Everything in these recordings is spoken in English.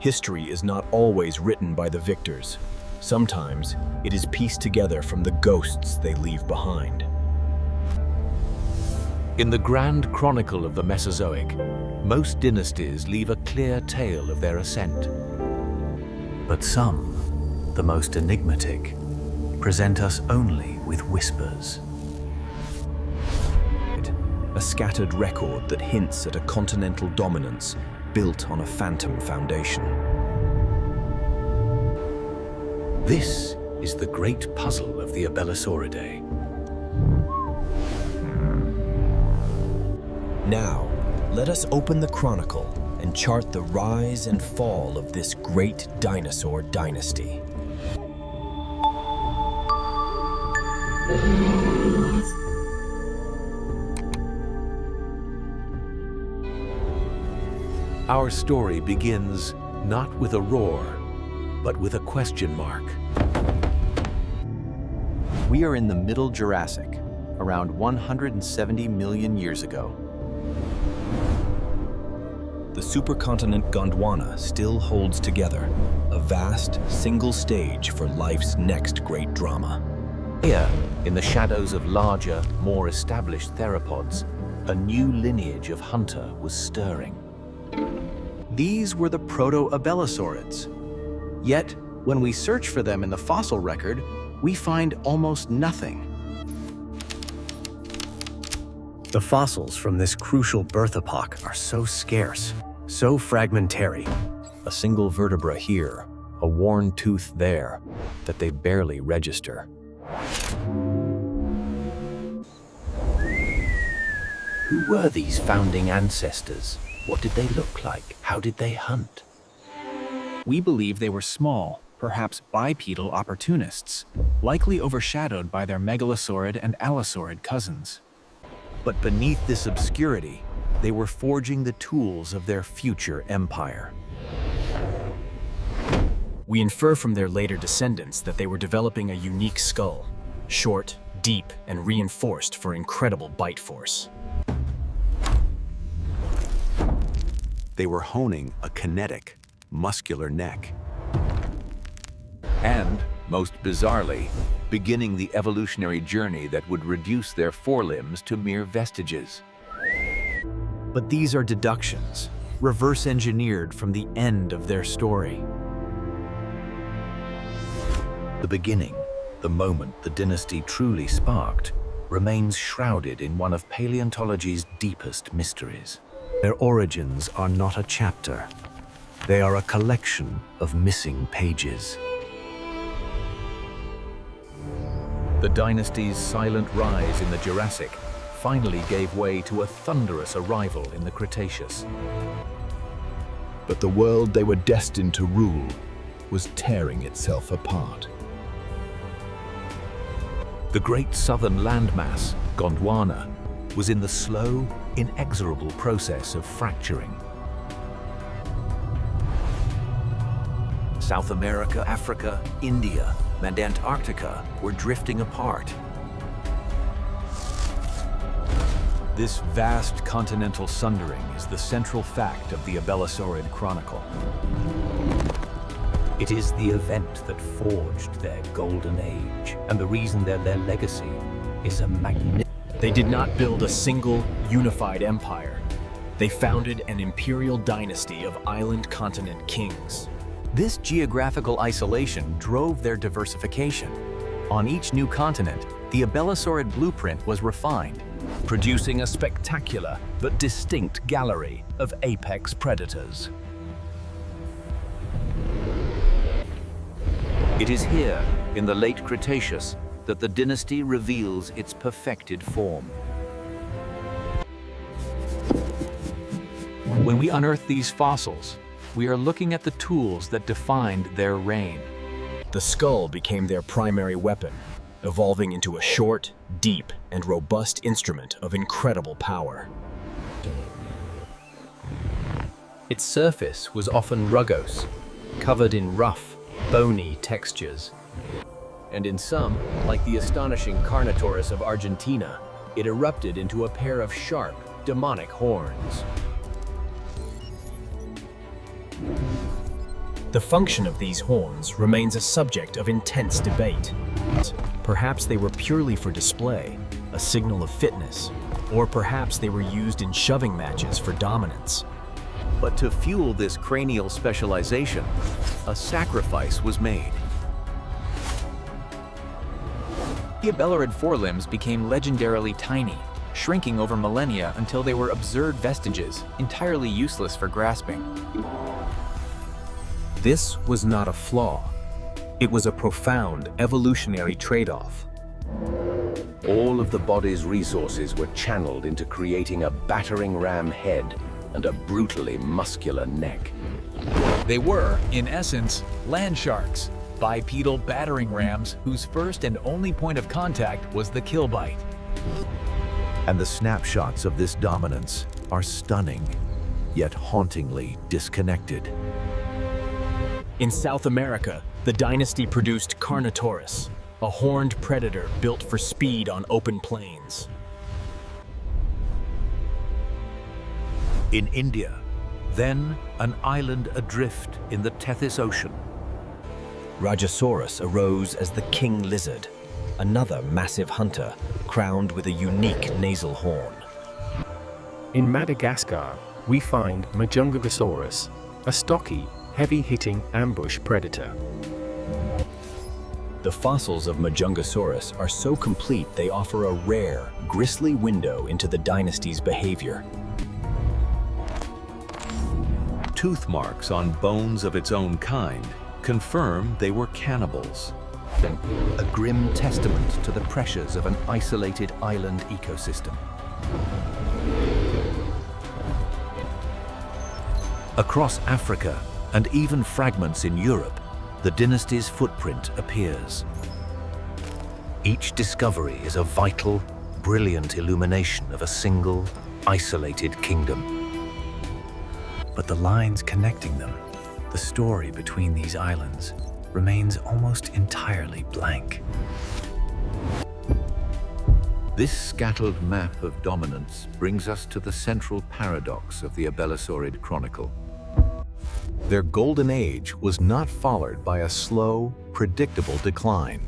History is not always written by the victors. Sometimes it is pieced together from the ghosts they leave behind. In the Grand Chronicle of the Mesozoic, most dynasties leave a clear tale of their ascent. But some, the most enigmatic, present us only with whispers. A scattered record that hints at a continental dominance built on a phantom foundation. This is the great puzzle of the Abelisauridae. Now, let us open the Chronicle and chart the rise and fall of this great dinosaur dynasty. Our story begins not with a roar, but with a question mark. We are in the Middle Jurassic, around 170 million years ago. The supercontinent Gondwana still holds together, a vast, single stage for life's next great drama. Here, in the shadows of larger, more established theropods, a new lineage of hunter was stirring. These were the proto-Abelisaurids. Yet, when we search for them in the fossil record, we find almost nothing. The fossils from this crucial birth epoch are so scarce, so fragmentary. A single vertebra here, a worn tooth there, that they barely register. Who were these founding ancestors? What did they look like? How did they hunt? We believe they were small, perhaps bipedal opportunists, likely overshadowed by their megalosaurid and allosaurid cousins. But beneath this obscurity, they were forging the tools of their future empire. We infer from their later descendants that they were developing a unique skull, short, deep, and reinforced for incredible bite force. They were honing a kinetic, muscular neck. And, most bizarrely, beginning the evolutionary journey that would reduce their forelimbs to mere vestiges. But these are deductions, reverse engineered from the end of their story. The beginning, the moment the dynasty truly sparked, remains shrouded in one of paleontology's deepest mysteries. Their origins are not a chapter. They are a collection of missing pages. The dynasty's silent rise in the Jurassic finally gave way to a thunderous arrival in the Cretaceous. But the world they were destined to rule was tearing itself apart. The great southern landmass, Gondwana, was in the slow, inexorable process of fracturing. South America, Africa, India, and Antarctica were drifting apart. This vast continental sundering is the central fact of the Abelisaurid Chronicle. It is the event that forged their golden age, and the reason their legacy is a magnificent. They did not build a single, unified empire. They founded an imperial dynasty of island continent kings. This geographical isolation drove their diversification. On each new continent, the Abelisaurid blueprint was refined, producing a spectacular but distinct gallery of apex predators. It is here, in the Late Cretaceous, that the dynasty reveals its perfected form. When we unearth these fossils, we are looking at the tools that defined their reign. The skull became their primary weapon, evolving into a short, deep, and robust instrument of incredible power. Its surface was often rugose, covered in rough, bony textures. And in some, like the astonishing Carnotaurus of Argentina, it erupted into a pair of sharp, demonic horns. The function of these horns remains a subject of intense debate. Perhaps they were purely for display, a signal of fitness, or perhaps they were used in shoving matches for dominance. But to fuel this cranial specialization, a sacrifice was made. The Abelisaurid forelimbs became legendarily tiny, shrinking over millennia until they were absurd vestiges, entirely useless for grasping. This was not a flaw. It was a profound evolutionary trade-off. All of the body's resources were channeled into creating a battering ram head and a brutally muscular neck. They were, in essence, land sharks, bipedal battering rams whose first and only point of contact was the kill bite. And the snapshots of this dominance are stunning, yet hauntingly disconnected. In South America, the dynasty produced Carnotaurus, a horned predator built for speed on open plains. In India, then an island adrift in the Tethys Ocean, Rajasaurus arose as the king lizard, another massive hunter crowned with a unique nasal horn. In Madagascar, we find Majungasaurus, a stocky, heavy-hitting ambush predator. The fossils of Majungasaurus are so complete they offer a rare, grisly window into the dynasty's behavior. tooth marks on bones of its own kind confirm they were cannibals. A grim testament to the pressures of an isolated island ecosystem. Across Africa, and even fragments in Europe, the dynasty's footprint appears. Each discovery is a vital, brilliant illumination of a single, isolated kingdom. But the lines connecting them, the story between these islands, remains almost entirely blank. This scattered map of dominance brings us to the central paradox of the Abelisaurid Chronicle. Their golden age was not followed by a slow, predictable decline.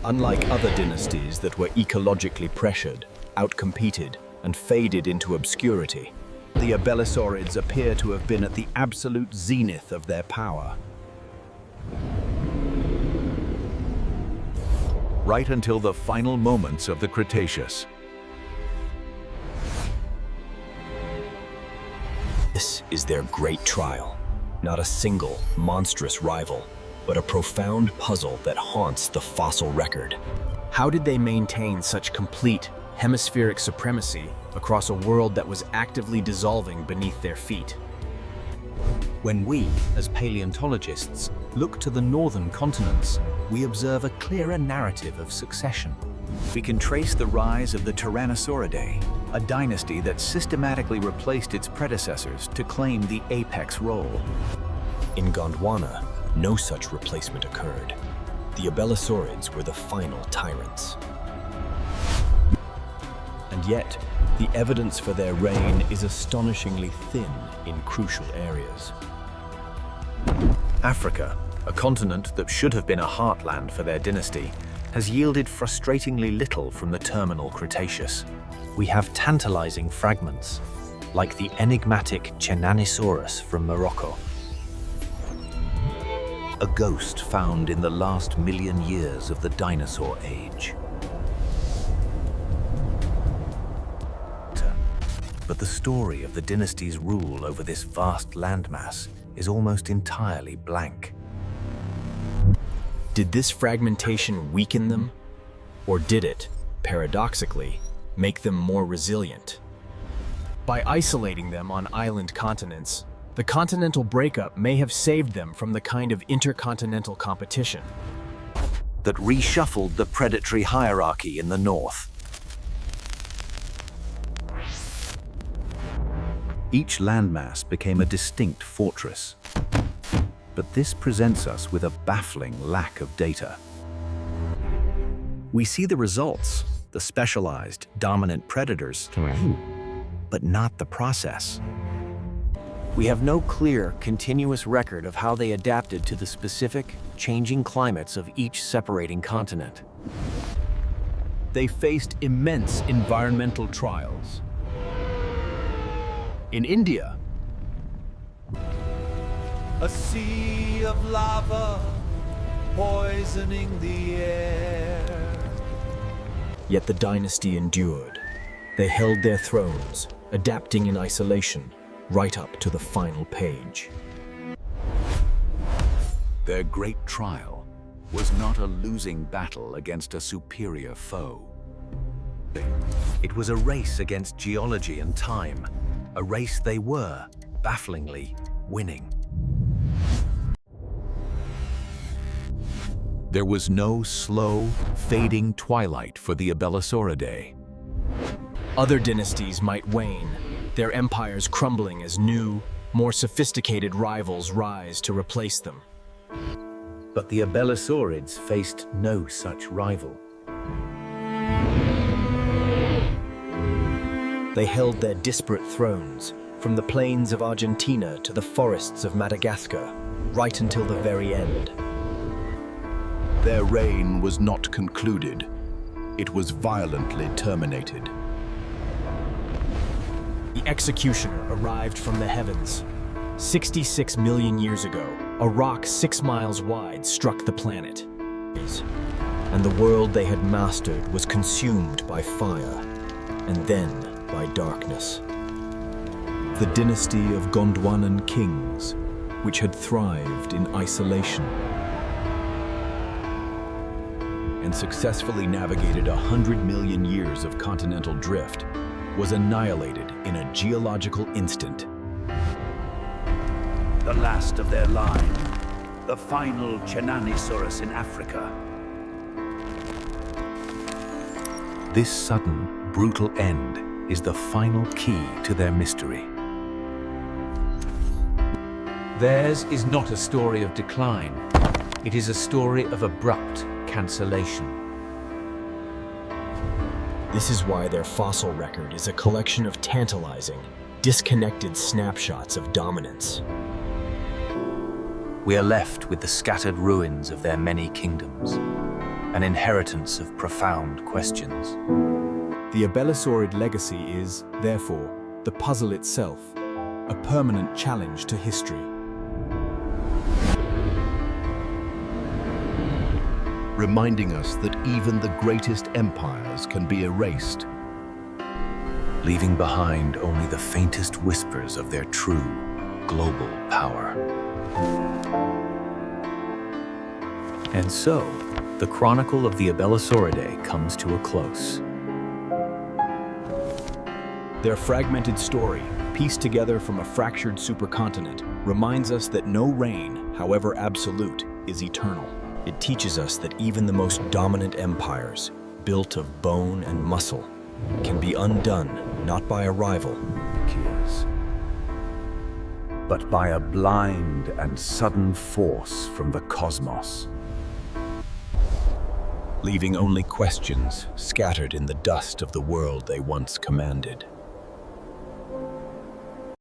Unlike other dynasties that were ecologically pressured, outcompeted, and faded into obscurity, the Abelisaurids appear to have been at the absolute zenith of their power. Right until the final moments of the Cretaceous. This is their great trial. Not a single, monstrous rival, but a profound puzzle that haunts the fossil record. How did they maintain such complete, hemispheric supremacy across a world that was actively dissolving beneath their feet? When we, as paleontologists, look to the northern continents, we observe a clearer narrative of succession. We can trace the rise of the Tyrannosauridae, a dynasty that systematically replaced its predecessors to claim the apex role. In Gondwana, no such replacement occurred. The Abelisaurids were the final tyrants. And yet, the evidence for their reign is astonishingly thin in crucial areas. Africa, a continent that should have been a heartland for their dynasty, has yielded frustratingly little from the terminal Cretaceous. We have tantalizing fragments, like the enigmatic Chenanisaurus from Morocco. A ghost found in the last million years of the dinosaur age. But the story of the dynasty's rule over this vast landmass is almost entirely blank. Did this fragmentation weaken them? Or did it, paradoxically, make them more resilient? By isolating them on island continents, the continental breakup may have saved them from the kind of intercontinental competition that reshuffled the predatory hierarchy in the north. Each landmass became a distinct fortress. But this presents us with a baffling lack of data. We see the results, the specialized, dominant predators, but not the process. We have no clear, continuous record of how they adapted to the specific, changing climates of each separating continent. They faced immense environmental trials. In India, a sea of lava poisoning the air. yet the dynasty endured. They held their thrones, adapting in isolation, right up to the final page. Their great trial was not a losing battle against a superior foe. It was a race against geology and time, a race they were, bafflingly, winning. There was no slow, fading twilight for the Abelisauridae. Other dynasties might wane, their empires crumbling as new, more sophisticated rivals rise to replace them. But the Abelisaurids faced no such rival. They held their disparate thrones, from the plains of Argentina to the forests of Madagascar, right until the very end. Their reign was not concluded. It was violently terminated. The executioner arrived from the heavens. 66 million years ago, a rock 6 miles wide struck the planet. And the world they had mastered was consumed by fire, and then by darkness. The dynasty of Gondwanan kings, which had thrived in isolation and successfully navigated 100 million years of continental drift, was annihilated in a geological instant. The last of their line, the final Chronicle in Africa. This sudden, brutal end is the final key to their mystery. Theirs is not a story of decline. It is a story of abrupt cancellation. This is why their fossil record is a collection of tantalizing, disconnected snapshots of dominance. We are left with the scattered ruins of their many kingdoms, an inheritance of profound questions. The Abelisaurid legacy is, therefore, the puzzle itself, a permanent challenge to history. Reminding us that even the greatest empires can be erased. Leaving behind only the faintest whispers of their true, global power. And so, the Chronicle of the Abelisauridae comes to a close. Their fragmented story, pieced together from a fractured supercontinent, reminds us that no reign, however absolute, is eternal. It teaches us that even the most dominant empires, built of bone and muscle, can be undone not by a rival, But by a blind and sudden force from the cosmos. Leaving only questions scattered in the dust of the world they once commanded.